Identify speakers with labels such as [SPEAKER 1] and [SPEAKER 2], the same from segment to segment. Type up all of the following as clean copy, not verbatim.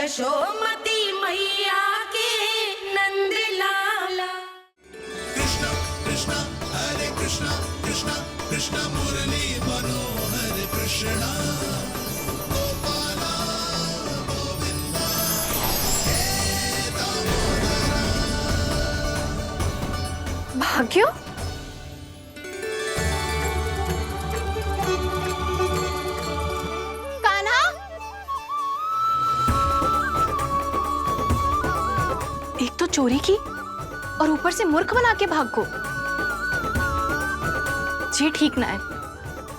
[SPEAKER 1] यशोमती मैया के नंद लाला।
[SPEAKER 2] कृष्ण कृष्ण हरे कृष्ण कृष्ण कृष्ण मुरली मनोहर कृष्ण गोपाला गोविंदा हे दामोदरा।
[SPEAKER 3] भाग्य, कान्हा, एक तो चोरी की और ऊपर से मूर्ख बना के भाग को। ये ठीक ना है,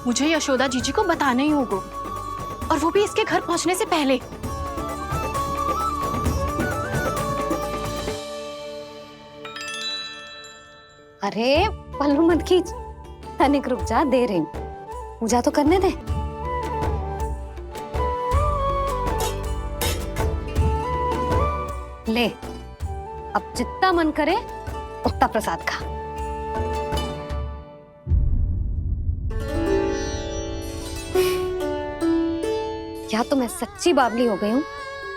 [SPEAKER 3] मुझे यशोदा जीजी को बताना ही होगा, और वो भी इसके घर पहुंचने से पहले।
[SPEAKER 4] अरे पल्लू मत खींच, तनिक रुक जा, दे रही हूँ, पूजा तो करने दे। ले, अब जितना मन करे उतना प्रसाद खा। या तो मैं सच्ची बावली हो गई हूँ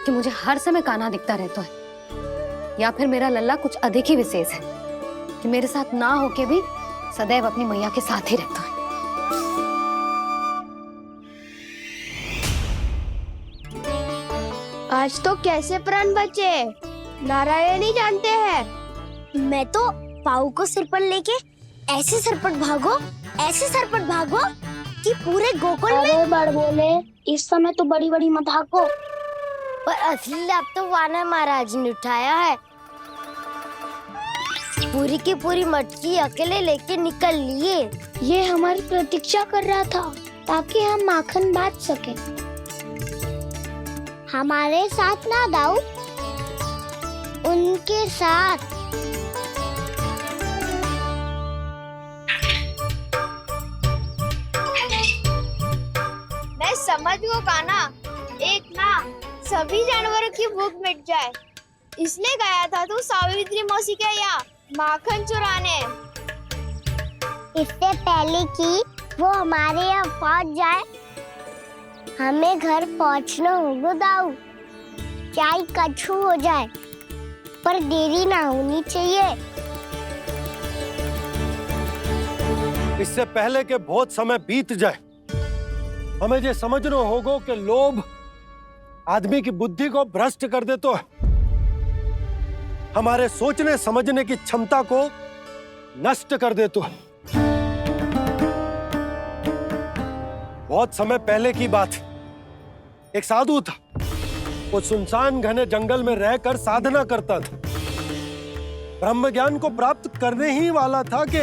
[SPEAKER 4] कि मुझे हर समय कान्हा दिखता रहता है, या फिर मेरा लल्ला कुछ अधिक ही विशेष है कि मेरे साथ ना होके भी सदैव अपनी मैया के साथ ही रहता है।
[SPEAKER 5] आज तो कैसे प्राण बचे, नारायण ही जानते हैं। मैं तो पाऊ को सिर पर लेके ऐसे सरपट भागो कि पूरे गोकुल में बड़ बोले। इस समय तो बड़ी बड़ी मत भागो, पर असली लाभ तो वानर महाराज ने उठाया है। पूरी की पूरी मटकी अकेले लेके निकल लिए। ये हमारी प्रतीक्षा कर रहा था ताकि हम माखन बांट सके। हमारे साथ ना दाऊ, उनके साथ। मैं समझ गो कान्हा, एक ना सभी जानवरों की भूख मिट जाए, इसलिए गया था तू सावित्री मौसी के यहाँ माखन चुराने। इससे पहले कि वो हमारे यहाँ पहुँच जाए, हमें घर पहुँचना होगा दाऊ, चाहे कछु हो जाए, पर देरी ना होनी चाहिए।
[SPEAKER 6] इससे पहले कि बहुत समय बीत जाए, हमें ये समझना होगा कि लोभ आदमी की बुद्धि को भ्रष्ट कर दे, तो हमारे सोचने समझने की क्षमता को नष्ट कर दे। तो बहुत समय पहले की बात, एक साधु था, वो सुनसान घने जंगल में रहकर साधना करता था। ब्रह्म ज्ञान को प्राप्त करने ही वाला था कि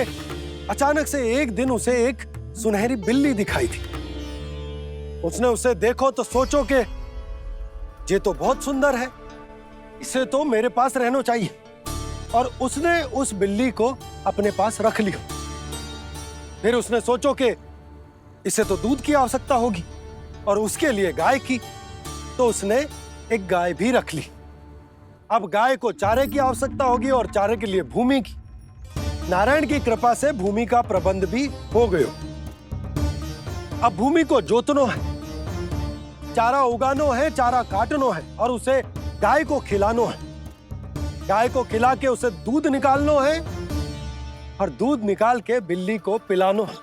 [SPEAKER 6] अचानक से एक दिन उसे एक सुनहरी बिल्ली दिखाई थी। उसने उसे देखो तो सोचो कि ये तो बहुत सुंदर है, इसे तो मेरे पास रहना चाहिए, और उसने उस बिल्ली को अपने पास रख लिया। फिर उसने सोचो कि इसे तो दूध की आवश्यकता होगी और उसके लिए गाय की, तो उसने एक गाय भी रख ली। अब गाय को चारे की आवश्यकता होगी और चारे के लिए भूमि की। नारायण की कृपा से भूमि का प्रबंध भी हो गयो। अब भूमि को जोतनो है, चारा उगानो है, चारा काटनो है, और उसे गाय को खिलानो है। गाय को खिला के उसे दूध निकालनो है, और दूध निकाल के बिल्ली को पिलानो है।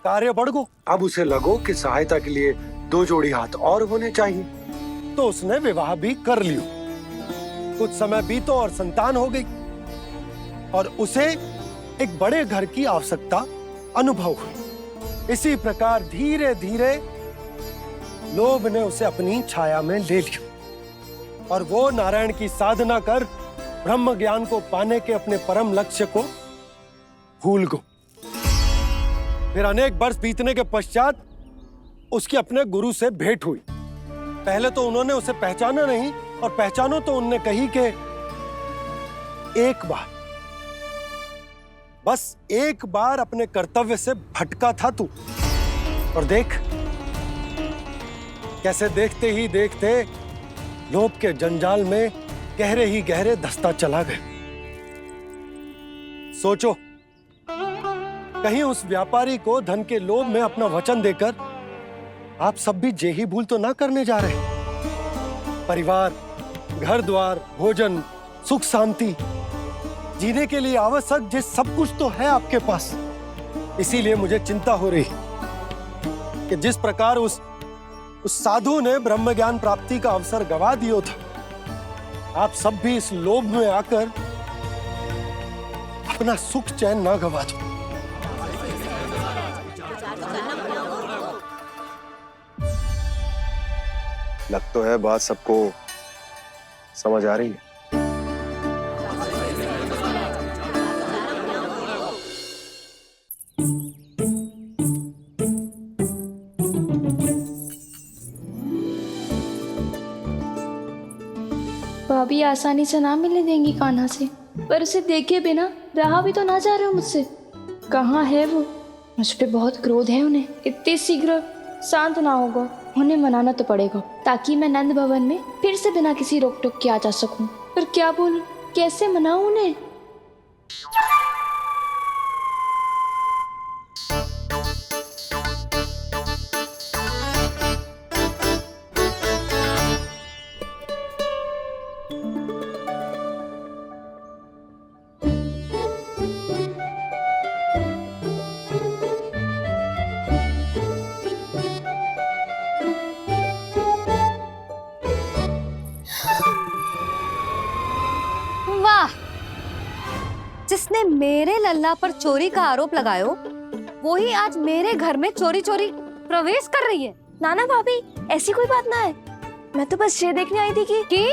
[SPEAKER 6] कार्य बढ़ गो। अब उसे लगो कि सहायता के लिए 2 जोड़ी हाथ और होने चाहिए, तो उसने विवाह भी कर लियो। कुछ समय बीतो और संतान हो गई, और उसे एक बड़े घर की आवश्यकता अनुभव हुई। इसी प्रकार धीरे धीरे लोभ ने उसे अपनी छाया में ले लिया, और वो नारायण की साधना कर ब्रह्म ज्ञान को पाने के अपने परम लक्ष्य को भूल गो। फिर अनेक वर्ष बीतने के पश्चात उसकी अपने गुरु से भेंट हुई। पहले तो उन्होंने उसे पहचाना नहीं, और पहचानो तो उनने कही कि एक बार, बस एक बार अपने कर्तव्य से भटका था तू, और देख कैसे देखते ही देखते लोभ के जंजाल में गहरे ही गहरे धंसता चला गया। सोचो, कहीं उस व्यापारी को धन के लोभ में अपना वचन देकर आप सब भी जे ही भूल तो ना करने जा रहे। परिवार, घर द्वार, भोजन, सुख शांति, जीने के लिए आवश्यक जिस सब कुछ तो है आपके पास। इसीलिए मुझे चिंता हो रही कि जिस प्रकार उस साधु ने ब्रह्म ज्ञान प्राप्ति का अवसर गवा दिया था, आप सब भी इस लोभ में आकर अपना सुख चैन ना गवा दो।
[SPEAKER 7] लग तो है बात सबको समझ आ रही है।
[SPEAKER 8] भाभी आसानी से ना मिलने देंगी कान्हा से, पर उसे देखे बिना रहा भी तो ना जा रहे हो मुझसे। कहाँ है वो? मुझ पे बहुत क्रोध है उन्हें। इतनी शीघ्र शांत ना होगा, उन्हें मनाना तो पड़ेगा ताकि मैं नंद भवन में फिर से बिना किसी रोक टोक के आ जा सकूं। पर क्या बोलूं, कैसे मनाऊं उन्हें?
[SPEAKER 4] वाह, जिसने मेरे लल्ला पर चोरी का आरोप लगायो, वो ही आज मेरे घर में चोरी चोरी प्रवेश कर रही है।
[SPEAKER 8] नाना भाभी, ऐसी कोई बात ना है, मैं तो बस ये देखने आई थी कि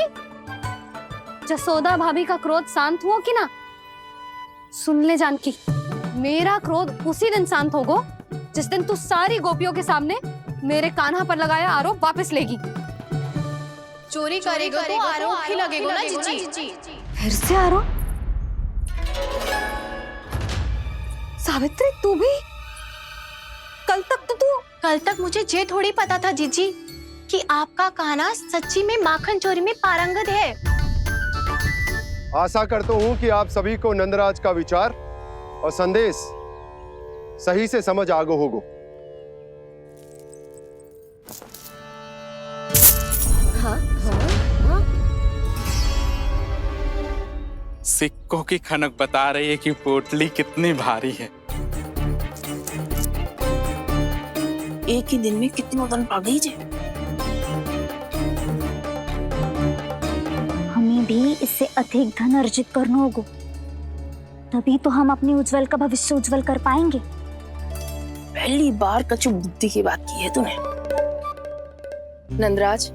[SPEAKER 4] जसोदा भाभी का क्रोध शांत हुआ कि ना? सुन ले जानकी, मेरा क्रोध उसी दिन शांत होगा जिस दिन तू सारी गोपियों के सामने मेरे कान्हा पर लगाया आरोप वापस लेगी।
[SPEAKER 3] चोरी करेगा तो आरोप ही लगेगा ना जीजी।
[SPEAKER 4] फिर से आरोप? सावित्री, तू भी?
[SPEAKER 3] कल तक मुझे ये थोड़ी पता था जीजी कि आपका कान्हा सच्ची में माखन चोरी में पारंगत है।
[SPEAKER 7] आशा करता हूं कि आप सभी को नंदराज का विचार और संदेश सही से समझ आगो होगो।
[SPEAKER 9] सिक्कों की खनक बता रही है कि पोटली कितनी भारी है।
[SPEAKER 1] एक ही दिन में कितनी धन पा गई जे।
[SPEAKER 10] हमें भी इससे अधिक धन अर्जित करना होगा, तभी तो हम अपने उज्जवल का भविष्य उज्जवल कर पाएंगे।
[SPEAKER 1] पहली बार कछु बुद्धि की बात की है तूने।
[SPEAKER 11] नंदराज,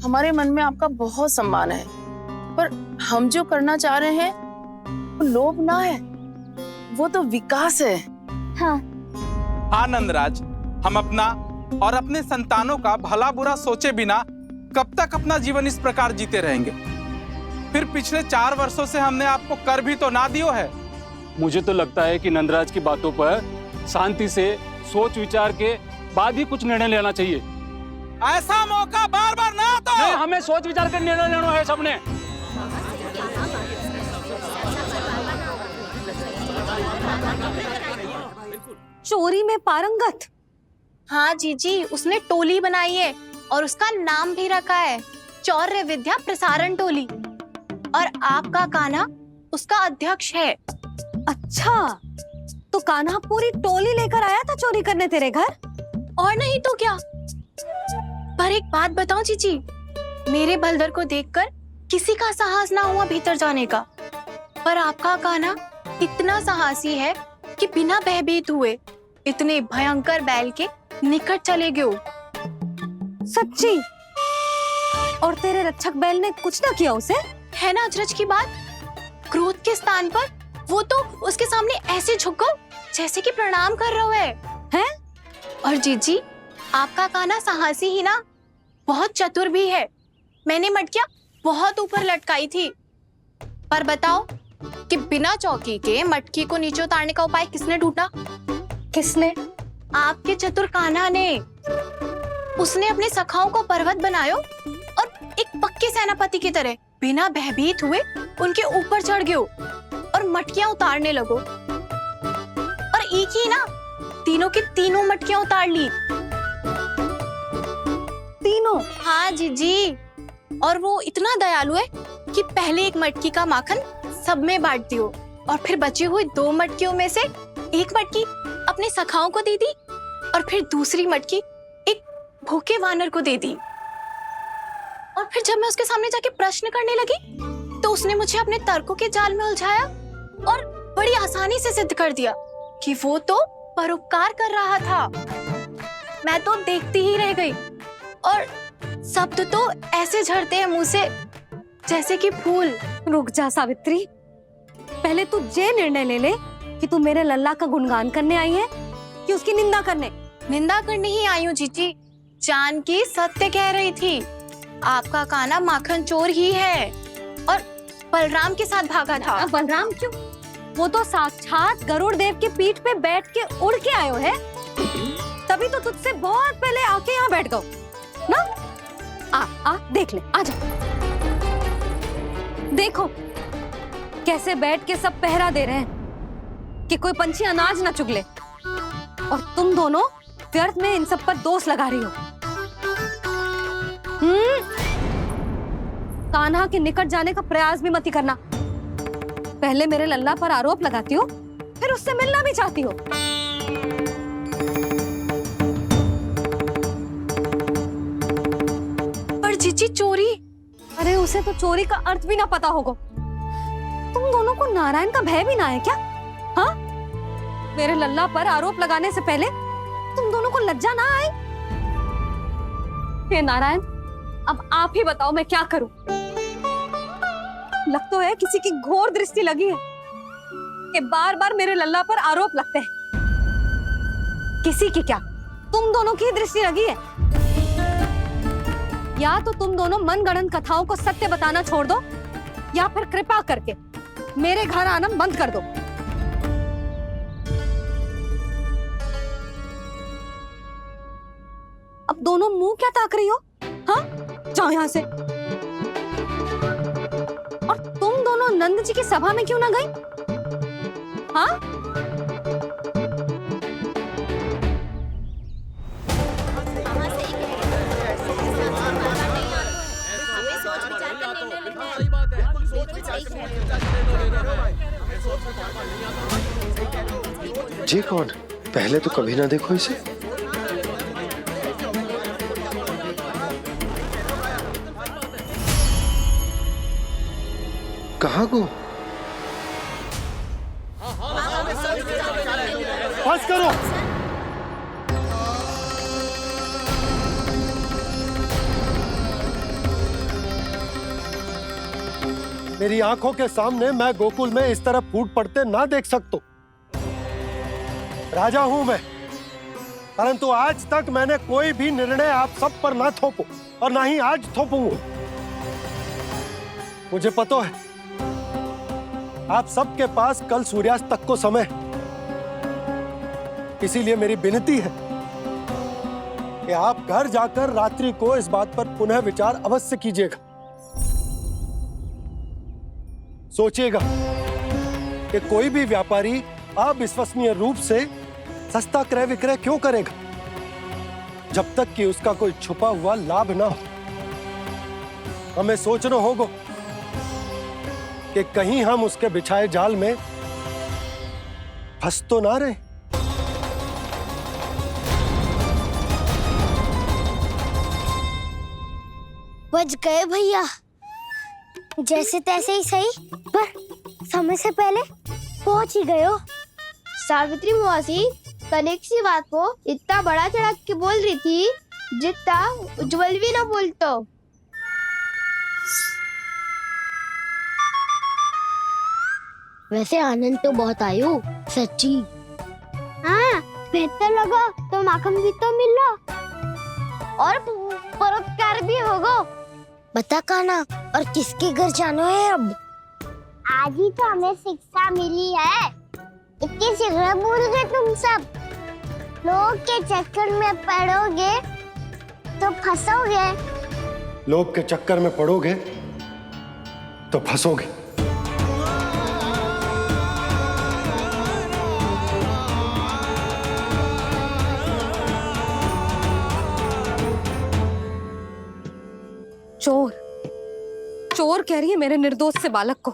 [SPEAKER 11] हमारे मन में आपका बहुत सम्मान है, पर हम जो करना चाह रहे हैं वो लोभ ना है, वो तो विकास है।
[SPEAKER 10] हाँ
[SPEAKER 9] नंदराज, हम अपना और अपने संतानों का भला बुरा सोचे बिना कब तक अपना जीवन इस प्रकार जीते रहेंगे? फिर पिछले 4 वर्षों से हमने आपको कर भी तो ना दियो है।
[SPEAKER 12] मुझे तो लगता है कि नंदराज की बातों पर शांति से सोच विचार के बाद ही कुछ निर्णय लेना चाहिए।
[SPEAKER 9] ऐसा मौका बार बार ना तो।
[SPEAKER 12] नहीं, हमें सोच विचार कर निर्णय लेना है सबने।
[SPEAKER 4] चोरी में पारंगत?
[SPEAKER 3] हाँ जीजी, उसने टोली बनाई है और उसका नाम भी रखा है चौर्य विद्या प्रसारण टोली, और आपका कान्हा उसका अध्यक्ष है।
[SPEAKER 4] अच्छा, तो कान्हा पूरी टोली लेकर आया था चोरी करने तेरे घर?
[SPEAKER 3] और नहीं तो क्या। पर एक बात बताऊं जीजी, मेरे बलदर को देखकर किसी का साहस ना हुआ भीतर जाने का, पर आपका कान्हा इतना साहसी है कि बिना भयभीत हुए इतने भयंकर बैल के निकट चले गए।
[SPEAKER 4] सच्ची? और तेरे रक्षक बैल ने कुछ ना किया उसे?
[SPEAKER 3] है ना अचरज की बात। क्रोध के स्थान पर वो तो उसके सामने ऐसे झुको जैसे कि प्रणाम कर रहा है। और जीजी, आपका कान्हा साहसी ही ना, बहुत चतुर भी है। मैंने मटकियां बहुत ऊपर लटकाई थी, पर बताओ कि बिना चौकी के मटकी को नीचे उतारने का उपाय किसने ढूंढा?
[SPEAKER 4] किसने?
[SPEAKER 3] आपके चतुर कान्हा ने। उसने अपने सखाओं को पर्वत बनायो और एक पक्के सेनापति की तरह बिना भयभीत हुए उनके ऊपर चढ़ गयो और मटकियां उतारने लगो। और एक ही ना, तीनों की तीनों मटकियां उतार ली।
[SPEAKER 4] तीनों?
[SPEAKER 3] हाँ जीजी, और वो इतना दयालु है कि पहले एक मटकी का माखन सब में बांट दियो और फिर बची हुई 2 मटकियों में से एक मटकी अपने सखाओं को दे दी और फिर दूसरी मटकी एक भूखे वानर को दे दी। और फिर जब मैं उसके सामने जाके प्रश्न करने लगी तो उसने मुझे अपने तर्कों के जाल में उलझाया और बड़ी आसानी से सिद्ध कर दिया कि वो तो परोपकार कर रहा था। मैं तो देखती ही रह गई और शब्द तो ऐसे झड़ते हैं मुंह से जैसे कि फूल।
[SPEAKER 4] रुक जा सावित्री, पहले तू ये निर्णय ले ले कि तू मेरे लल्ला का गुणगान करने आई है कि उसकी निंदा करने।
[SPEAKER 3] निंदा करने ही आई हूँ जीजी। जानकी सत्य कह रही थी, आपका कान्हा माखन चोर ही है और बलराम के साथ भागा था।
[SPEAKER 4] बलराम क्यों? वो तो साक्षात गरुड़ देव की पीठ पे बैठ के उड़ के आयो है, तभी तो तुझसे बहुत पहले आके यहाँ बैठ गओ ना। आ देख ले, आ जा। देखो कैसे बैठ के सब पहरा दे रहे हैं कि कोई पंछी अनाज ना चुगले, और तुम दोनों व्यर्थ में इन सब पर दोष लगा रही हो। कान्हा के निकट जाने का प्रयास भी मत ही करना। पहले मेरे लल्ला पर आरोप लगाती हो, फिर उससे मिलना भी चाहती हो।
[SPEAKER 3] पर जीजी चोरी,
[SPEAKER 4] अरे उसे तो चोरी का अर्थ भी ना पता होगा। तुम दोनों को नारायण का भय भी ना है क्या? हाँ, मेरे लल्ला पर आरोप लगाने से पहले तुम दोनों को लज्जा ना आई? हे नारायण, अब आप ही बताओ मैं क्या करूं। लग तो है किसी की घोर दृष्टि लगी है कि बार बार मेरे लल्ला पर आरोप लगते हैं। किसी की क्या, तुम दोनों की दृष्टि लगी है। या तो तुम दोनों मनगढ़ंत कथाओं को सत्य बताना छोड़ दो, या फिर कृपा करके मेरे घर आना बंद कर दो। अब दोनों मुंह क्या ताक रही हो? हाँ, जाओ यहां से। और तुम दोनों नंद जी की सभा में क्यों ना गई? हाँ,
[SPEAKER 6] जी कौन? पहले तो कभी ना देखो इसे। कहाँ को? बस करो। मेरी आंखों के सामने मैं गोकुल में इस तरह फूट पड़ते ना देख सकता। राजा हूं मैं, परंतु आज तक मैंने कोई भी निर्णय आप सब पर ना थोपो और ना ही आज थोपूंगा। मुझे पता है आप सबके पास कल सूर्यास्त तक को समय, इसीलिए मेरी विनती है कि आप घर जाकर रात्रि को इस बात पर पुनः विचार अवश्य कीजिएगा। सोचिएगा कि कोई भी व्यापारी अविश्वसनीय रूप से सस्ता क्रय विक्रय क्यों करेगा जब तक कि उसका कोई छुपा हुआ लाभ ना हो। हमें सोचना होगा कि कहीं हम उसके बिछाए जाल में फंस तो ना रहे।
[SPEAKER 5] बच गए भैया, जैसे तैसे ही सही, पर समय से पहले पहुंच ही गए हो।
[SPEAKER 8] सावित्री मौसी कनेक सी बात को इतना बड़ा चढ़ा के बोल रही थी जितना उज्जवल भी ना बोलतो।
[SPEAKER 5] वैसे आनंद तो बहुत आयो, सच्ची। हाँ, बेहतर लगा तो माखन भी तो मिला और परोपकार भी होगा। बता कान्हा, और किसके घर जाना है अब? आज ही तो हमें शिक्षा मिली है, इतनी शीघ्र भूल गए तुम सब। लोग के चक्कर में पड़ोगे तो फंसोगे।
[SPEAKER 6] लोग के चक्कर में पड़ोगे तो फंसोगे।
[SPEAKER 4] चोर, चोर कह रही है मेरे निर्दोष से बालक को।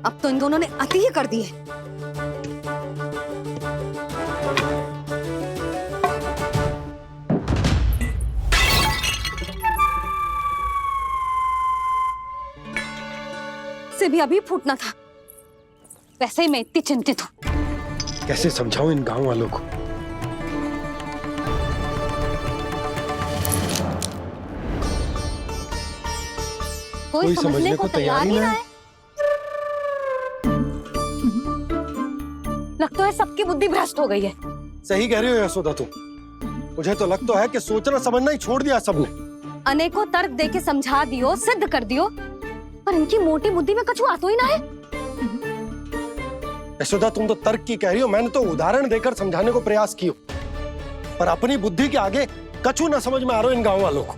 [SPEAKER 4] अब तो इन दोनों ने अति ही कर दी है। से भी अभी फूटना था। वैसे ही मैं इतनी चिंतित हूँ।
[SPEAKER 6] कैसे समझाऊं इन गांव वालों को?
[SPEAKER 4] कोई समझने को तैयार ही ना है। लगता है सबकी बुद्धि भ्रष्ट हो गई है।
[SPEAKER 6] सही कह रही हो यशोदा तुम। मुझे तो लगता है कि सोचना समझना ही छोड़ दिया सबने।
[SPEAKER 4] अनेकों तर्क देके समझा दियो, सिद्ध कर दियो, पर इनकी मोटी बुद्धि में कछु आता ही ना है।
[SPEAKER 6] यशोदा तुम तो तर्क की कह रही हो, मैंने तो उदाहरण देकर समझाने को प्रयास किया, पर अपनी बुद्धि के आगे कछु ना समझ में आ रहा इन गांव वालों को।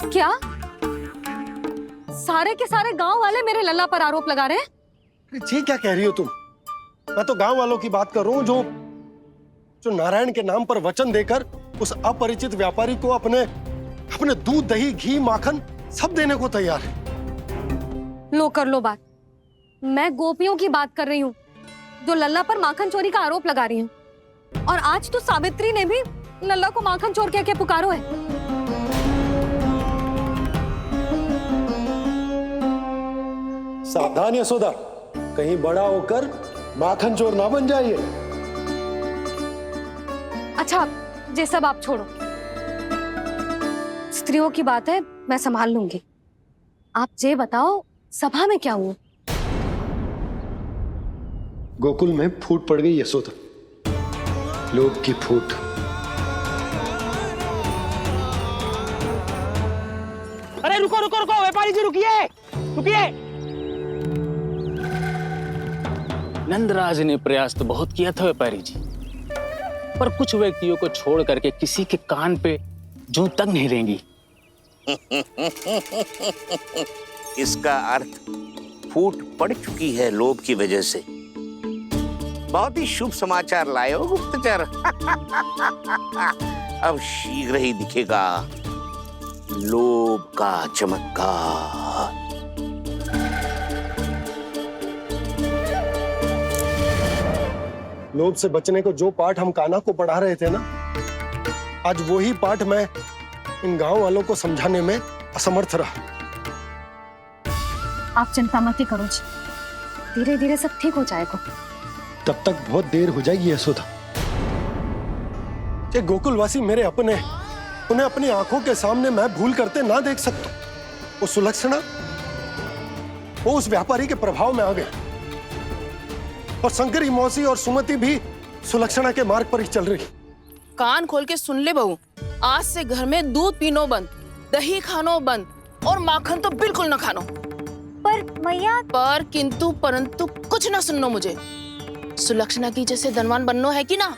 [SPEAKER 4] क्या सारे के सारे गांव वाले मेरे लल्ला पर आरोप लगा रहे हैं?
[SPEAKER 6] जी क्या कह रही हो तुम? मैं तो गांव वालों की बात कर रहा हूँ जो नारायण के नाम पर वचन देकर उस अपरिचित व्यापारी को अपने दूध, दही, घी, माखन सब देने को तैयार है।
[SPEAKER 4] लो कर लो बात। मैं गोपियों की बात कर रही हूँ जो लल्ला पर माखन चोरी का आरोप लगा रही हूँ। और आज तो सावित्री ने भी लल्ला को माखन चोर कह के पुकारो है।
[SPEAKER 6] सावधान यशोदा, कहीं बड़ा होकर माखन चोर ना बन जाइए।
[SPEAKER 4] अच्छा, ये सब आप छोड़ो। स्त्रियों की बात है, मैं संभाल लूंगी। आप ये बताओ सभा में क्या हुआ?
[SPEAKER 6] गोकुल में फूट पड़ गई यशोदा, लोभ की फूट।
[SPEAKER 13] अरे रुको रुको रुको, व्यापारी जी रुकिए रुकिए।
[SPEAKER 12] नंदराज ने प्रयास तो बहुत किया था व्यापारी जी, पर कुछ व्यक्तियों को छोड़ करके किसी के कान पे जूं तक नहीं रेंगी।
[SPEAKER 14] इसका अर्थ फूट पड़ चुकी है लोभ की वजह से। बहुत ही शुभ समाचार लाए हो गुप्तचर। अब शीघ्र ही दिखेगा लोभ का चमत्कार।
[SPEAKER 6] लोभ से बचने को जो पाठ हम कान्हा को पढ़ा रहे थे ना, आज वही पाठ मैं इन गांव वालों को समझाने में असमर्थ रहा।
[SPEAKER 4] आप चिंता मत करो जी, धीरे धीरे सब ठीक हो जाएगा।
[SPEAKER 6] तब तक बहुत देर हो जाएगी यशोदा। ये गोकुलवासी मेरे अपने, उन्हें अपनी आंखों के सामने मैं भूल करते ना देख सकता। वो सुलक्षणा, वो उस व्यापारी के प्रभाव में आ गया, और शंकरी मौसी और सुमति भी सुलक्षणा के मार्ग पर ही चल रही।
[SPEAKER 11] कान खोल के सुन ले बहू, आज से घर में दूध पीनो बंद, दही खानो बंद, और माखन तो बिल्कुल न खानो।
[SPEAKER 10] पर मैया,
[SPEAKER 11] पर किंतु परंतु कुछ ना सुननो मुझे। सुलक्षणा की जैसे धनवान बननो है कि ना?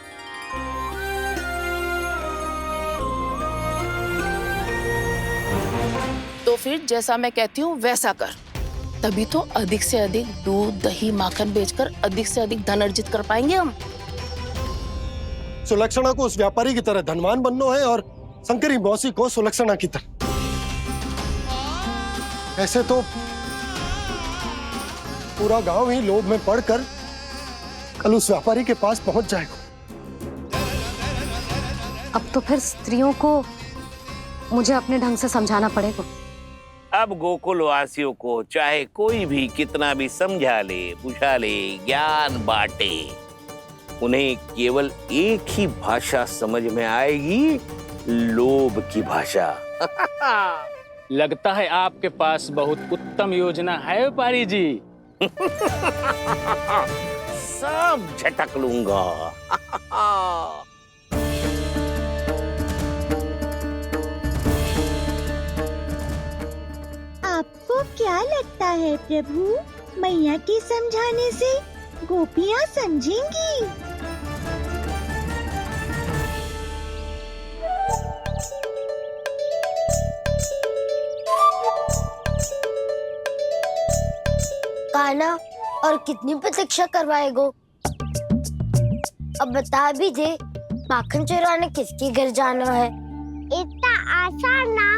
[SPEAKER 11] तो फिर जैसा मैं कहती हूँ वैसा कर, तभी तो अधिक से अधिक दूध, दही, माखन बेचकर अधिक से अधिक धन अर्जित कर पाएंगे हम।
[SPEAKER 6] सुलक्षणा को उस व्यापारी की तरह धनवान बनना है और शंकरी मौसी को सुलक्षणा की तरह। ऐसे तो पूरा गांव ही लोभ में पड़कर कल उस व्यापारी के पास पहुंच जाएगा।
[SPEAKER 4] अब तो फिर स्त्रियों को मुझे अपने ढंग से समझाना पड़ेगा।
[SPEAKER 14] अब गोकुल वासियों को चाहे कोई भी कितना भी समझा ले, बुझा ले, ज्ञान बांटे, उन्हें केवल एक ही भाषा समझ में आएगी, लोभ की भाषा।
[SPEAKER 12] लगता है आपके पास बहुत उत्तम योजना है व्यापारी जी।
[SPEAKER 14] सब झटक लूंगा।
[SPEAKER 10] आपको क्या लगता है प्रभु, मैया के समझाने से गोपियाँ समझेंगी?
[SPEAKER 5] कान्हा, और कितनी प्रतीक्षा करवाएगो? अब बता भी दे, माखन चुराने किसके घर जाना है? इतना आसान ना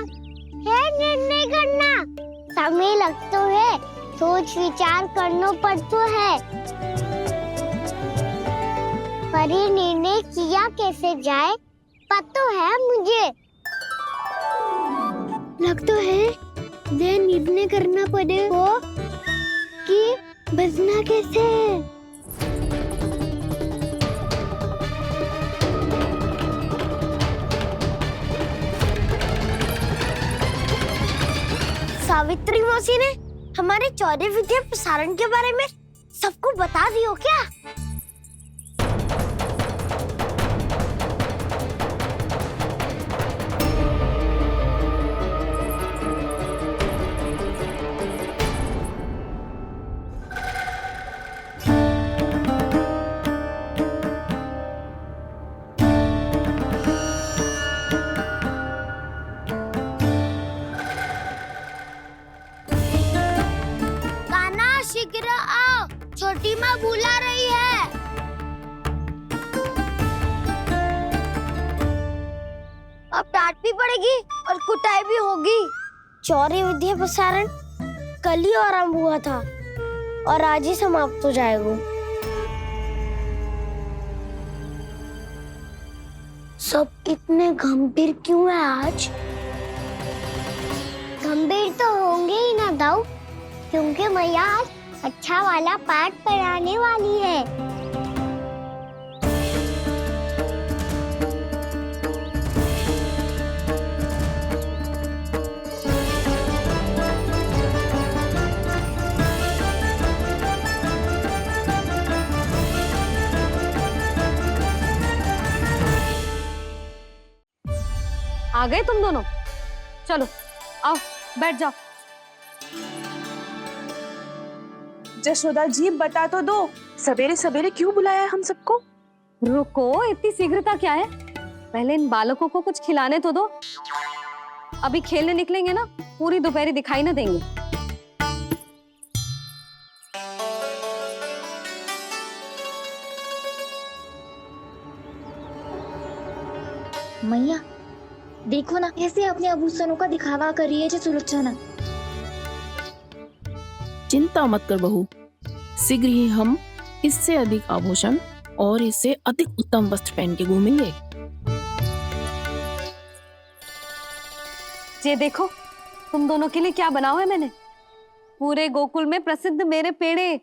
[SPEAKER 5] समय लगतो है, सोच विचार करना पड़तो है। पर ये निर्णय किया कैसे जाए पता है मुझे। लगता है ये निर्णय करना पड़ेगा कि बचना कैसे। सावित्री मौसी ने हमारे 14 विद्या प्रसारण के बारे में सबको बता दियो क्या? शीघ्र आओ, छोटी माँ बुला रही है। अब डांट भी पड़ेगी और कुटाई भी होगी। 14 विद्या प्रसारण कल ही आरंभ हुआ था और आज ही समाप्त हो जाएगा। सब इतने गंभीर क्यों है आज? गंभीर तो होंगे ही ना दाऊ, क्योंकि मैया आज अच्छा वाला पाठ पढ़ाने वाली है।
[SPEAKER 4] आ गए तुम दोनों? चलो आओ बैठ जाओ।
[SPEAKER 1] जशोदा जी बता तो दो, सवेरे सवेरे क्यों बुलाया हम सबको?
[SPEAKER 4] रुको, इतनी शीघ्रता क्या है? पहले इन बालकों को कुछ खिलाने तो दो। अभी खेलने निकलेंगे ना, पूरी दोपहरी दिखाई ना देंगे।
[SPEAKER 8] मैया देखो ना कैसे अपने आभूषणों का दिखावा कर रही है सुलोचना।
[SPEAKER 11] चिंता मत कर बहू, शीघ्र ही हम इससे अधिक आभूषण और इससे अधिक उत्तम वस्त्र पहन के घूमेंगे।
[SPEAKER 4] ये देखो तुम दोनों के लिए क्या बनाओ है मैंने। पूरे गोकुल में प्रसिद्ध मेरे पेड़े।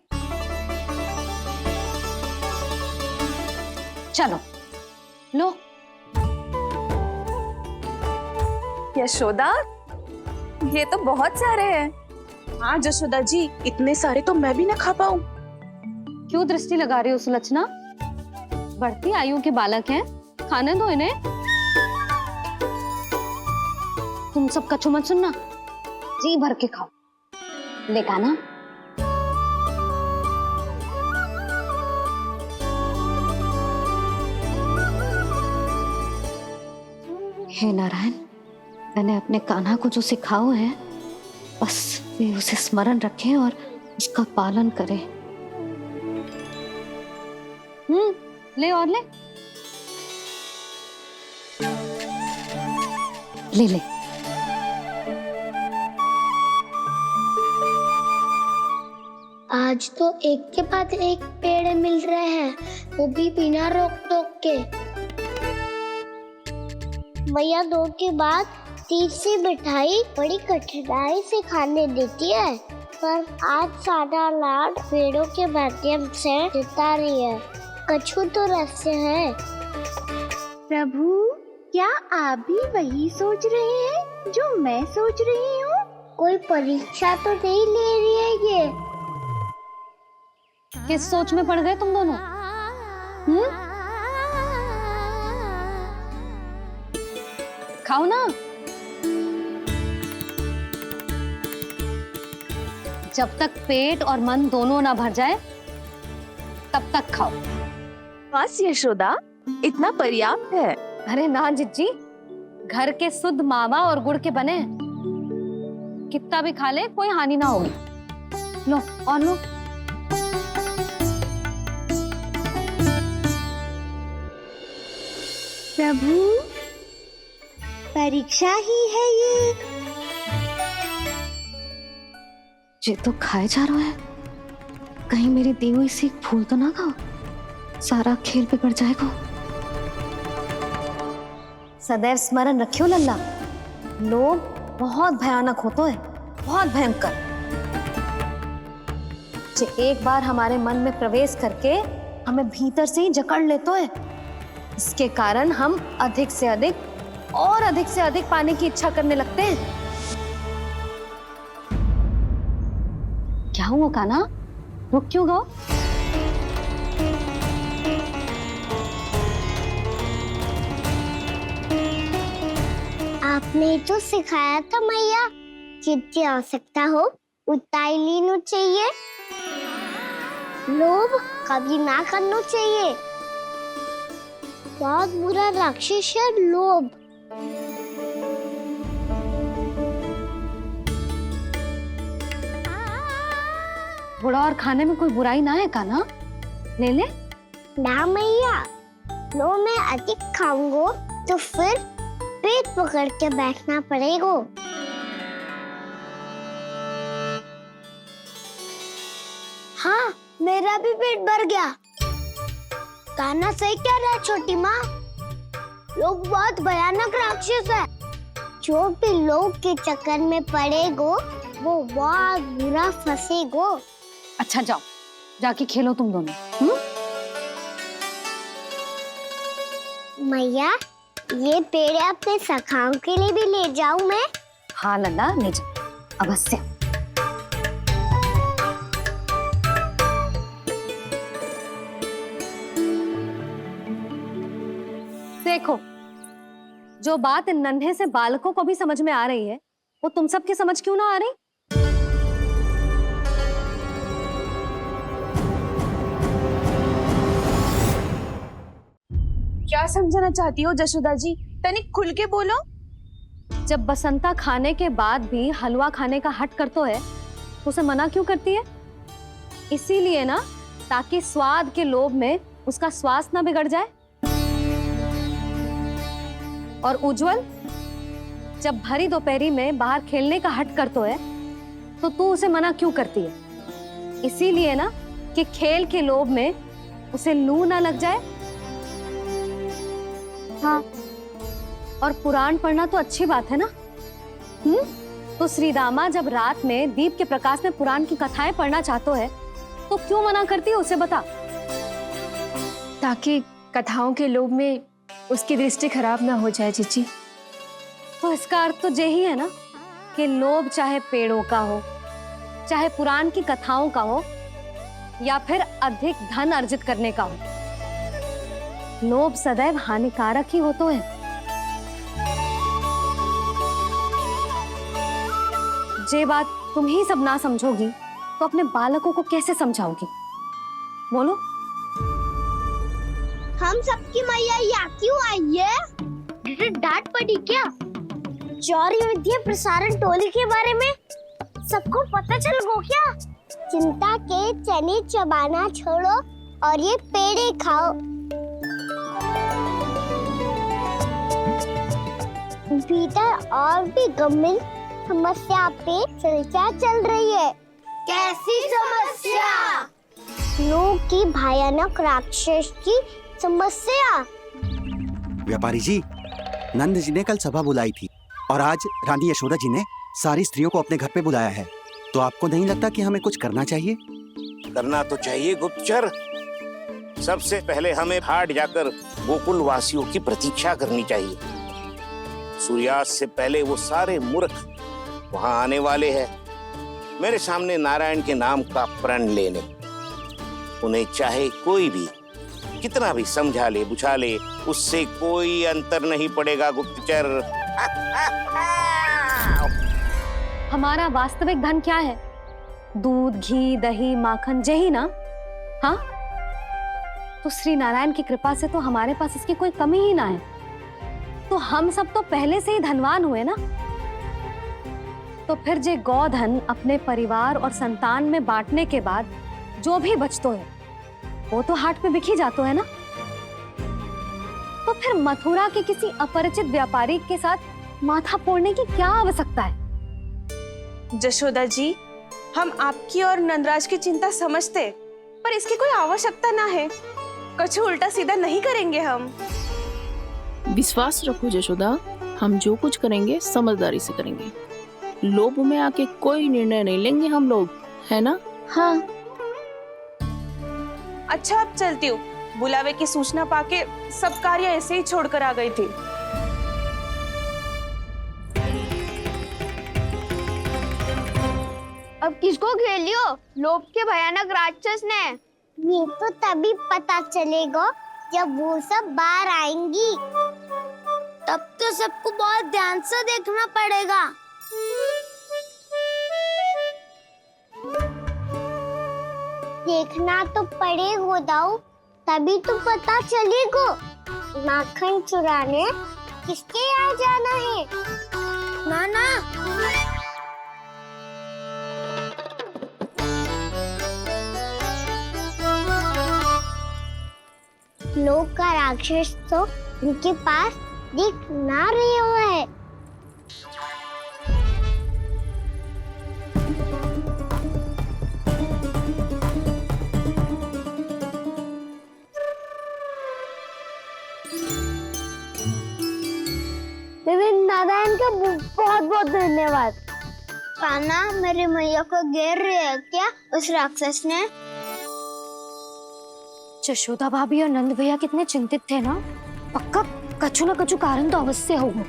[SPEAKER 4] चलो लो।
[SPEAKER 1] यशोदा, ये तो बहुत सारे हैं। हाँ जशोदा जी, इतने सारे तो मैं भी ना खा पाऊं।
[SPEAKER 4] क्यों दृष्टि लगा रही हो सुलोचना? बढ़ती आयु के बालक हैं, खाने दो इन्हें। तुम सब कछु मत सुनना, जी भर के खाओ। लेगा ना? हे नारायण, मैंने अपने कान्हा को जो सिखाओ है, बस वे उसे स्मरण रखें और उसका पालन करें। ले और ले ले ले।
[SPEAKER 5] आज तो एक के बाद एक पेड़ मिल रहे हैं, वो भी बिना रोक टोक के। मैया 2 के बाद तीसरी मिठाई बड़ी कठिनाई से खाने देती है, पर आज सादा लाड पेड़ों के माध्यम से जिता रही है। कछु तो रहस्य है।
[SPEAKER 10] प्रभु, क्या आप भी वही सोच रहे हैं जो मैं सोच रही हूँ?
[SPEAKER 5] कोई परीक्षा तो नहीं ले रही है ये?
[SPEAKER 4] किस सोच में पड़ गए तुम दोनों? खाओ ना। जब तक पेट और मन दोनों ना भर जाए तब तक खाओ।
[SPEAKER 1] बस यशोदा, इतना पर्याप्त है।
[SPEAKER 4] अरे ना जिज्जी, घर के शुद्ध मावा और गुड़ के बने, कितना भी खा ले कोई हानि ना होगी। लो और लो।
[SPEAKER 10] प्रभु, परीक्षा ही है ये।
[SPEAKER 4] ये तो खाए जा रहा है, कहीं मेरी दी हुई सीख भूल तो ना गो, सारा खेल बिगड़ जाएगा। सदैव स्मरण रखियो लल्ला, लोभ बहुत भयानक होता है, बहुत भयंकर। जे एक बार हमारे मन में प्रवेश करके हमें भीतर से ही जकड़ लेते है, इसके कारण हम अधिक से अधिक पाने की इच्छा करने लगते हैं। क्या हुआ कान्हा, रुक क्यों गो?
[SPEAKER 5] आपने तो सिखाया था मैया, जितनी आवश्यकता हो उतना ही लेना चाहिए, लोभ कभी ना करना चाहिए। बहुत बुरा राक्षस है लोभ।
[SPEAKER 4] थोड़ा और खाने में कोई बुराई ना है कान्हा, ले ले।
[SPEAKER 5] ना मैया, लो मैं अधिक खाऊंगा तो फिर पेट पकड़ के बैठना पड़ेगा। हाँ, मेरा भी पेट भर गया। कान्हा सही कह रहा है छोटी माँ, लोग बहुत भयानक राक्षस है। जो भी लोग के चक्कर में पड़ेगो वो बहुत बुरा फंसेगो।
[SPEAKER 4] अच्छा जाओ, जाके खेलो तुम दोनों।
[SPEAKER 5] मैया, ये पेड़ अपने सखाओं के लिए भी ले जाऊं मैं?
[SPEAKER 4] हाँ लल्ला, ले जाओ अवश्य। देखो, जो बात इन नन्हे से बालकों को भी समझ में आ रही है, वो तुम सबकी समझ क्यों ना आ रही?
[SPEAKER 1] क्या समझाना चाहती हो जशोदा जी, तनिक खुल के बोलो।
[SPEAKER 4] जब बसंता खाने के बाद भी हलवा खाने का हट करतो है, तो उसे मना क्यों करती है? इसीलिए ना, ताकि स्वाद के लोभ में उसका स्वास्थ्य ना बिगड़ जाए। और उज्जवल, जब भरी दोपहरी में बाहर खेलने का हट करतो है, तो तू उसे मना क्यों करती है? इसीलिए ना, कि खेल के लोभ में उसे लू ना लग जाए। हाँ, और पुराण पढ़ना तो अच्छी बात है ना। तो श्री रामा जब रात में दीप के प्रकाश में पुराण की कथाएं पढ़ना चाहते है, तो क्यों मना करती है? उसे बता।
[SPEAKER 8] ताकि कथाओं के लोभ में उसकी दृष्टि खराब ना हो जाए जीजी।
[SPEAKER 4] तो इसका अर्थ तो यही है ना, कि लोभ चाहे पेड़ों का हो, चाहे पुराण की कथाओं का हो, या फिर अधिक धन अर्जित करने का हो, लोभ सदैव हानिकारक ही होता है। जे बात तुम ही सब ना समझोगी, तो अपने बालकों को कैसे समझाओगी? बोलो।
[SPEAKER 5] हम सबकी मैया यहाँ क्यों आई है? जिसे डांट पड़ी क्या? चौरी विद्या प्रसारण टोली के बारे में सबको पता चल गो क्या? चिंता के चने चबाना छोड़ो और ये पेड़े खाओ। भीतर और भी गंभीर समस्या पे चर्चा चल रही है। कैसी समस्या? लोग की भयानक राक्षस की समस्या।
[SPEAKER 15] व्यापारी जी, नंद जी ने कल सभा बुलाई थी और आज रानी यशोदा जी ने सारी स्त्रियों को अपने घर पे बुलाया है। तो आपको नहीं लगता कि हमें कुछ करना चाहिए?
[SPEAKER 14] करना तो चाहिए गुप्तचर। सबसे पहले हमें हाट जाकर गोकुल वासियों की प्रतीक्षा करनी चाहिए। सूर्यास्त से पहले वो सारे मूर्ख वहां आने वाले हैं, मेरे सामने नारायण के नाम का प्रण लेने। उन्हें चाहे कोई भी कितना भी समझा ले बुझा ले, उससे कोई अंतर नहीं पड़ेगा गुप्तचर।
[SPEAKER 4] हमारा वास्तविक धन क्या है? दूध, घी, दही, माखन, यही ना? हाँ, तो श्री नारायण की कृपा से तो हमारे पास इसकी कोई कमी ही ना है। तो हम सब तो पहले से ही धनवान हुए ना। तो फिर जे गोधन अपने परिवार और संतान में बांटने के बाद जो भी बचतो है, वो तो हाट पे बिखी जातो है ना। तो फिर मथुरा के किसी अपरिचित व्यापारी के साथ माथा फोड़ने की क्या आवश्यकता है?
[SPEAKER 1] जशोदा जी, हम आपकी और नंदराज की चिंता समझते, पर इसकी कोई आवश्यकता ना है। कुछ उल्टा सीधा नहीं करेंगे हम।
[SPEAKER 11] विश्वास रखो यशोदा, हम जो कुछ करेंगे समझदारी से करेंगे। लोभ में आके कोई निर्णय नहीं लेंगे हम लोग, है ना?
[SPEAKER 8] हाँ।
[SPEAKER 1] अच्छा, अब चलती हूँ। बुलावे की सूचना पाके सब कार्य ऐसे ही छोड़कर आ गई थी।
[SPEAKER 5] अब किसको घेर लियो? लोभ के भयानक राक्षस ने। ये तो तभी पता चलेगा जब वो सब बाहर आएंगी। तब तो सबको बहुत ध्यान से देखना पड़ेगा। देखना तो पड़ेगा दाऊ, तभी तो पता चलेगा माखन चुराने किसके यहाँ जाना है। नाना, लोग का राक्षस तो उनके पास दिख ना रही हुआ है। नारायण का बहुत बहुत धन्यवाद। कान्हा, मेरे मैया को घेर रहे है क्या उस राक्षस ने?
[SPEAKER 4] यशोदा भाभी और नंद भैया कितने चिंतित थे ना। पक्का कछु ना कछु कारण तो अवश्य होगा।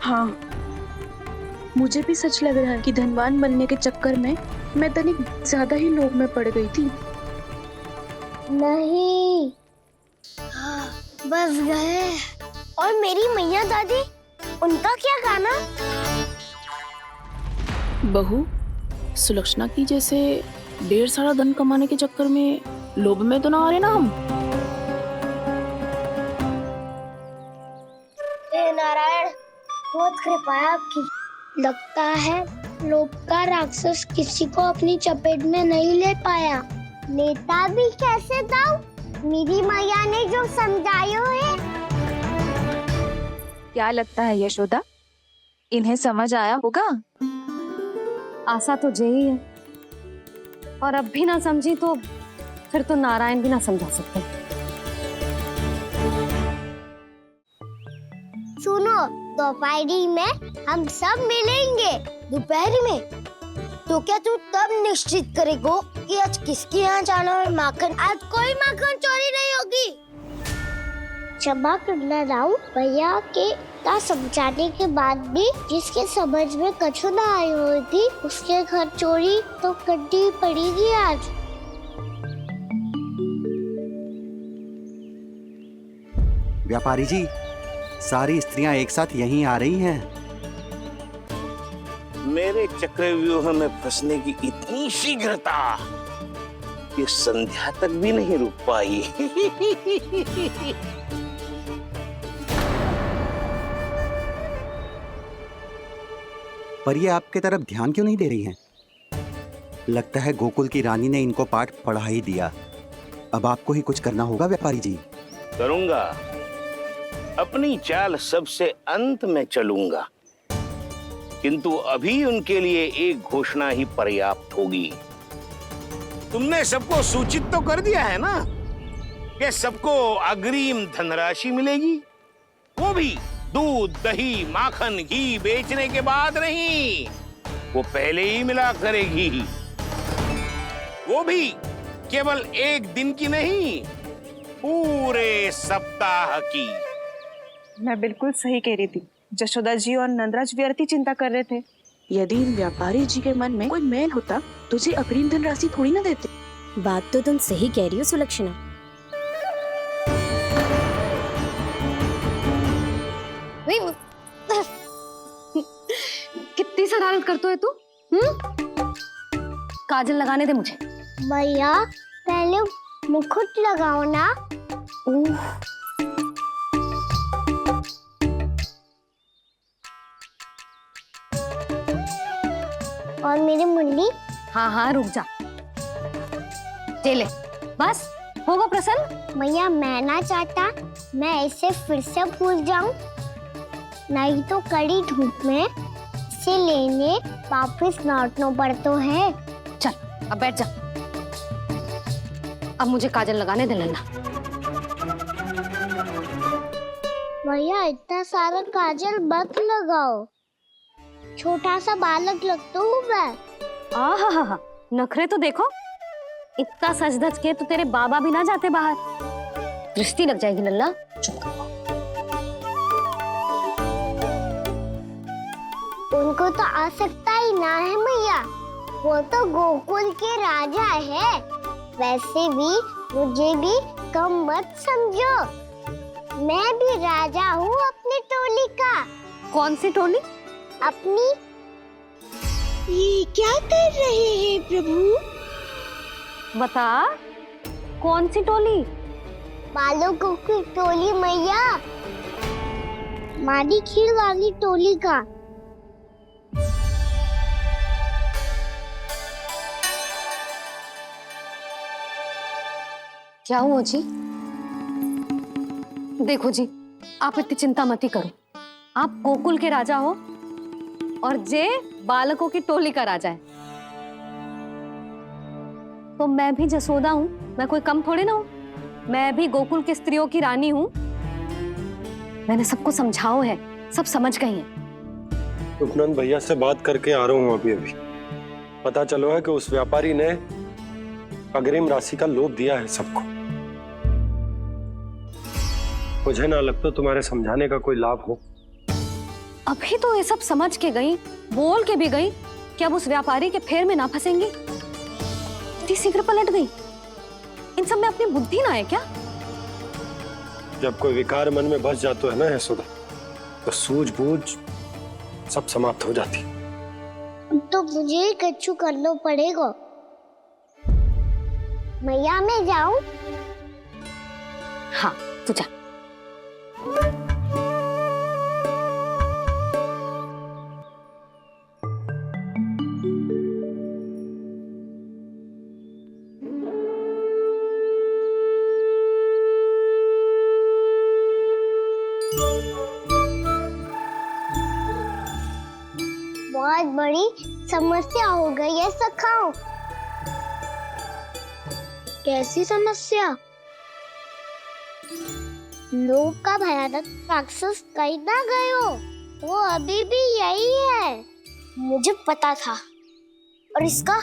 [SPEAKER 8] हाँ, मुझे भी सच लग रहा है कि धनवान बनने के चक्कर में मैं तनिक ज्यादा ही लोभ में पड़ गई थी।
[SPEAKER 5] नहीं, बस गए। और मेरी मैया दादी, उनका क्या गाना?
[SPEAKER 11] बहू, सुलक्षणा की जैसे ढेर सारा धन कमाने के चक्कर में लोभ में तो ना आ रहे ना हम।
[SPEAKER 5] हे नारायण, बहुत कृपा है आपकी। लगता है लोभ का राक्षस किसी को अपनी चपेट में नहीं ले पाया। लेता भी कैसे दाऊ? मेरी मैया ने जो समझाया है।
[SPEAKER 1] क्या लगता है यशोदा, इन्हें समझ आया होगा?
[SPEAKER 4] आशा तो यही है, और अब भी ना समझी तो फिर तो नारायण भी ना समझा सकते।
[SPEAKER 5] सुनो, दोपहरी में हम सब मिलेंगे। दोपहरी में? तो क्या तू तब निश्चित करेगो कि आज किसके यहाँ जाना है माखन? आज कोई माखन चोरी नहीं होगी। क्षमा करना राव, भैया के का समझाने के बाद भी जिसके समझ में कछु ना आई हुई थी उसके घर चोरी तो करनी पड़ेगी आज।
[SPEAKER 15] व्यापारी जी, सारी स्त्रियां एक साथ यहीं आ रही हैं।
[SPEAKER 14] मेरे चक्रव्यूह में फंसने की इतनी शीघ्रता कि संध्या तक भी नहीं रुक पाई।
[SPEAKER 15] पर ये आपके तरफ ध्यान क्यों नहीं दे रही हैं? लगता है गोकुल की रानी ने इनको पाठ पढ़ा ही दिया। अब आपको ही कुछ करना होगा व्यापारी जी।
[SPEAKER 14] करूंगा, अपनी चाल सबसे अंत में चलूंगा, किंतु अभी उनके लिए एक घोषणा ही पर्याप्त होगी। तुमने सबको सूचित तो कर दिया है ना कि सबको अग्रिम धनराशि मिलेगी, वो भी दूध, दही, माखन, घी बेचने के बाद नहीं, वो पहले ही मिला करेगी। वो भी केवल एक दिन की नहीं, पूरे सप्ताह की।
[SPEAKER 1] मैं बिल्कुल सही कह रही थी। यशोदा जी और नंदराज व्यर्थ ही चिंता कर रहे थे। यदि व्यापारी जी के मन में कोई मैल होता तो जी अग्रिम धनराशि थोड़ी ना देते।
[SPEAKER 10] बात तो तुम सही कह रही हो सुलक्षणा।
[SPEAKER 4] कितनी शरारत करते हो तू? काजल लगाने दे मुझे।
[SPEAKER 5] भैया, पहले मुकुट लगाओ ना। और मेरी मुन्नी?
[SPEAKER 4] हाँ हाँ, रुक जा। ले, बस होगा प्रसन्न।
[SPEAKER 5] भैया, मैं ना चाहता मैं ऐसे फिर से भूल जाऊं, नहीं तो कड़ी धूप में इसे लेने वापस लौटना पड़ता है।
[SPEAKER 4] चल अब बैठ जा। अब मुझे काजल लगाने दे लल्ला।
[SPEAKER 5] भैया इतना सारा काजल मत लगाओ, छोटा सा बालक लगता हूँ मैं।
[SPEAKER 4] आहा, नखरे तो देखो, इतना सज धज के तो तेरे बाबा भी ना जाते बाहर, दृष्टि लग जाएगी लल्ला।
[SPEAKER 5] उनको तो आ सकता ही ना है मैया, वो तो गोकुल के राजा है। वैसे भी मुझे भी कम मत समझो, मैं भी राजा हूँ अपनी टोली का।
[SPEAKER 4] कौन सी टोली?
[SPEAKER 5] अपनी। ये क्या कर रहे हैं प्रभु?
[SPEAKER 4] बता, कौन सी टोली?
[SPEAKER 5] बालकों की टोली मैया, मारी खीर वाली टोली का।
[SPEAKER 4] क्या हुआ जी? देखो जी, आप इतनी चिंता मत ही करो। आप गोकुल के राजा हो और जे बालकों की टोली का राजा है, तो मैं भी जसोदा हूँ, मैं कोई कम थोड़े ना हूँ। मैं भी गोकुल की स्त्रियों की रानी हूँ। मैंने सबको समझाओ है, सब समझ गई हैं।
[SPEAKER 6] उपनंद भैया से बात करके आ रहा हूँ अभी। पता चलो है कि उस व्यापारी ने अग्रिम राशि का लोभ दिया है सबको। मुझे ना लगता तुम्हारे समझाने का कोई लाभ हो।
[SPEAKER 4] अभी तो ये सब समझ के गई, बोल के भी गई कि अब उस व्यापारी के फेर में ना फंसेंगी। इतनी शीघ्र पलट गई। इन सब में अपनी बुद्धि ना है क्या?
[SPEAKER 6] जब कोई विकार मन में बस जाता है ना यशोदा, तो सूझबूझ सब समाप्त हो जाती।
[SPEAKER 5] तो मुझे ही कच्चू करना पड़ेगा। मैया मैं जाऊं?
[SPEAKER 4] हाँ तू जा।
[SPEAKER 5] बहुत बड़ी समस्या हो गई है सखाओ। कैसी समस्या? लोभ का भयानक राक्षस कहीं ना गयो, वो अभी भी यही है। मुझे पता था, और इसका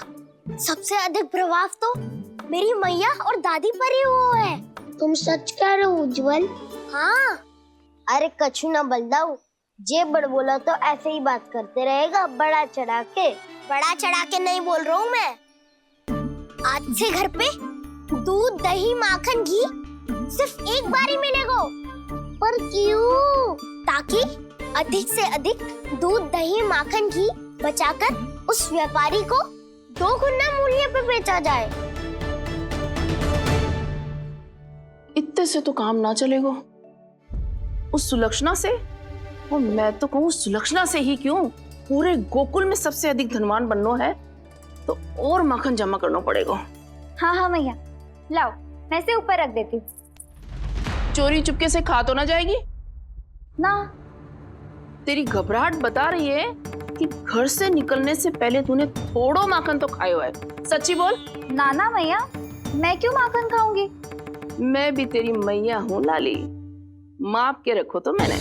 [SPEAKER 5] सबसे अधिक प्रभाव तो मेरी मैया और दादी पर ही हुआ है। तुम सच कह रहे हो उज्जवल? हाँ। अरे कछु ना बलदाऊ, जे बड़ बोला तो ऐसे ही बात करते रहेगा बड़ा चढ़ा के। बड़ा चढ़ा के नहीं बोल रहा हूँ मैं। आज से घर पे दूध दही माखन घी सिर्फ एक बार ही मिलेगा। पर क्यों? ताकि अधिक से अधिक दूध दही माखन घी बचाकर उस व्यापारी को 2 गुना मूल्य पे बेचा जाए।
[SPEAKER 11] इतने से तो काम ना चलेगा। उस सुलक्षणा से, और मैं तो कहूँ सुलक्षणा से ही क्यों, पूरे गोकुल में सबसे अधिक धनवान बनना है तो और माखन जमा करना पड़ेगा।
[SPEAKER 8] हाँ हाँ मैया, लाओ मैं इसे ऊपर रख देती हूँ।
[SPEAKER 11] चोरी चुपके से खा तो ना जाएगी
[SPEAKER 8] ना?
[SPEAKER 11] तेरी घबराहट बता रही है कि घर से निकलने से पहले तूने थोड़ो माखन तो खायो है। सच्ची बोल।
[SPEAKER 8] ना ना मैया, मैं क्यों माखन खाऊंगी?
[SPEAKER 11] मैं भी तेरी मैया हूँ लाली, माप के रखो तो मैंने।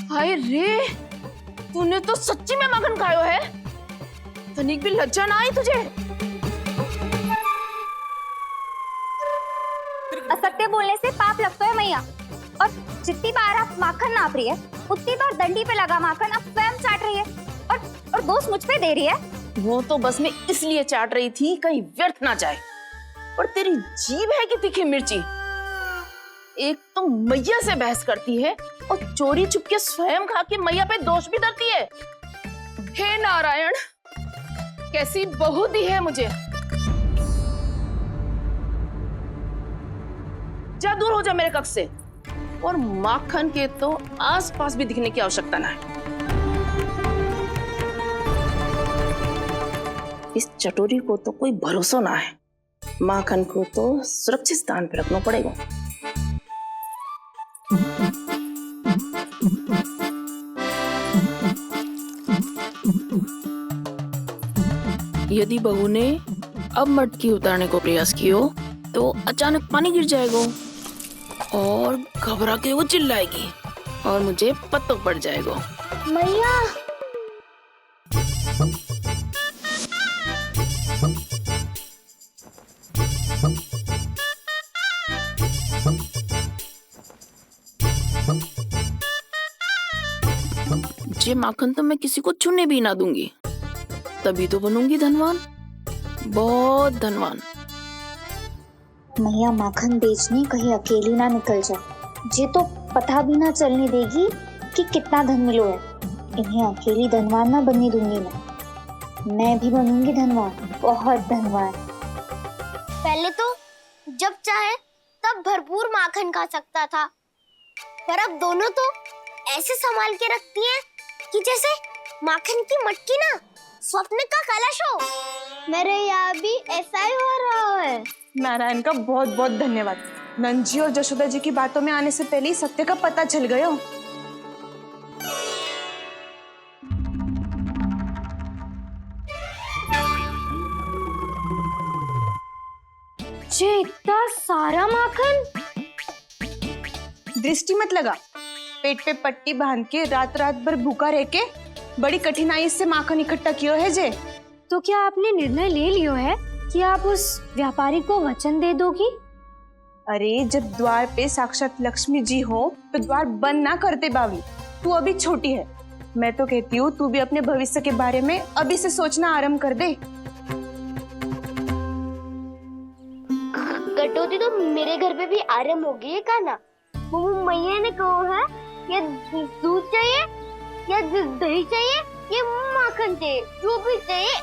[SPEAKER 11] हाय रे, तूने तो सच्ची में माखन खायो है। तनिक भी लज्जा ना आई तुझे?
[SPEAKER 8] असत्य बोलने से पाप लगता है मैया, और जितनी बार आप माखन नाप रही है उतनी बार डंडी पे लगा माखन आप स्वयं चाट रही है, और दोष मुझ पे दे रही है।
[SPEAKER 11] वो तो बस मैं इसलिए चाट रही थी कहीं व्यर्थ ना जाए। और तेरी जीभ है कि तीखी मिर्ची। एक तो मैया से बहस करती है और चोरी चुपके स्वयं खा के मैया पे दोष भी धरती है। हे नारायण, कैसी बहू दी है मुझे। जा दूर हो जा मेरे कक्ष से, और माखन के तो आसपास भी दिखने की आवश्यकता ना है। इस चटोरी को तो कोई भरोसा ना है। माखन को तो सुरक्षित स्थान पर रखना पड़ेगा। यदि बहू ने अब मटकी उतारने को प्रयास किया तो अचानक पानी गिर जाएगा और घबरा के वो चिल्लाएगी और मुझे पता पड़ जाएगा।
[SPEAKER 5] मैया
[SPEAKER 11] ये माखन तो मैं किसी को छूने भी ना दूंगी, तभी तो बनूंगी धनवान, बहुत धनवान।
[SPEAKER 10] मैया माखन बेचने कहीं अकेली ना निकल जाए। जे तो पता भी ना चलने देगी कि कितना धन मिलो है। इन्हें अकेली धनवान ना बनने दूंगी मैं भी बनूंगी धनवान, बहुत धनवान।
[SPEAKER 5] पहले तो जब चाहे तब भरपूर माखन खा सकता था, पर अब दोनों तो ऐसे संभाल के रखती हैं कि जैसे माखन की मटकी ना स्वप्न का कलश हो। मेरे यहाँ भी ऐसा ही हो रहा है।
[SPEAKER 1] नारायण का बहुत बहुत धन्यवाद। नंद जी और जशोदा जी की बातों में आने से पहले ही सत्य का पता चल गया।
[SPEAKER 8] जे इतना सारा माखन।
[SPEAKER 1] दृष्टि मत लगा, पेट पे पट्टी बांध के रात रात भर भूखा रह के बड़ी कठिनाई से माखन इकट्ठा किया है जे।
[SPEAKER 8] तो क्या आपने निर्णय ले लियो है कि आप उस व्यापारी को वचन दे दोगी?
[SPEAKER 1] अरे जब द्वार पे साक्षात लक्ष्मी जी हो तो द्वार बंद ना करते बावी। तू अभी छोटी है, मैं तो कहती हूँ तू भी अपने भविष्य के बारे में अभी से सोचना आरंभ कर दे।
[SPEAKER 5] कटौती तो मेरे घर पे भी आरंभ हो गई है काना। वो मैया ने कहा है या दूध चाहिए या दही चाहिए या माखन चाहिए, जो भी चाहिए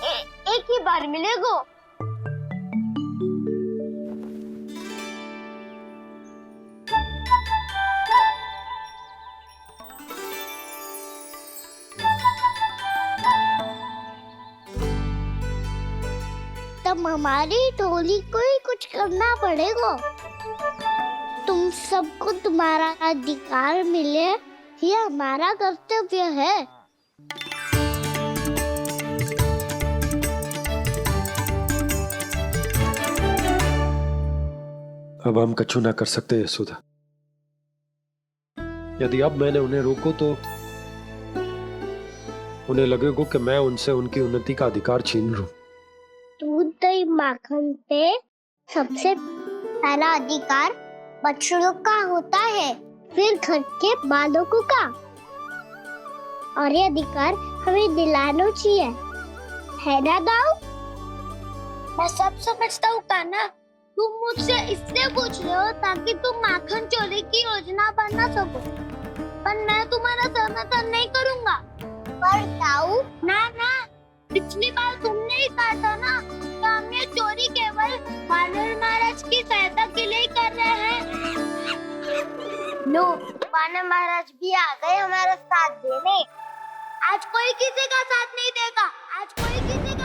[SPEAKER 5] एक ही बार मिलेगा। तब हमारी टोली को ही कुछ करना पड़ेगा। तुम सबको तुम्हारा अधिकार मिले, ये हमारा कर्तव्य है।
[SPEAKER 6] अब हम कछु ना कर सकते यशोदा। यदि अब मैंने उन्हें रोको तो उन्हें लगेगा कि मैं उनसे उनकी उन्नति का अधिकार छीन लूं।
[SPEAKER 5] दूध दही माखन पे सबसे पहला अधिकार बच्चों का होता है, फिर घर के बालकों का, और ये अधिकार हमें दिलाना चाहिए, है ना दाऊ? मैं सब समझता हूँ कान्हा, तुम मुझसे इसलिए पूछ रहे हो ताकि तुम माखन चोरी की योजना बना सको, पर मैं तुम्हारा समर्थन नहीं करूँगा। पर दाऊ ना, पिछली बार तुमने ही कहा था ना कि हम ये चोरी केवल वानर महाराज की सहायता के लिए कर रहे हैं। लो, वानर महाराज भी आ गए हमारा साथ देने। आज कोई किसी का साथ नहीं देगा, आज कोई किसी का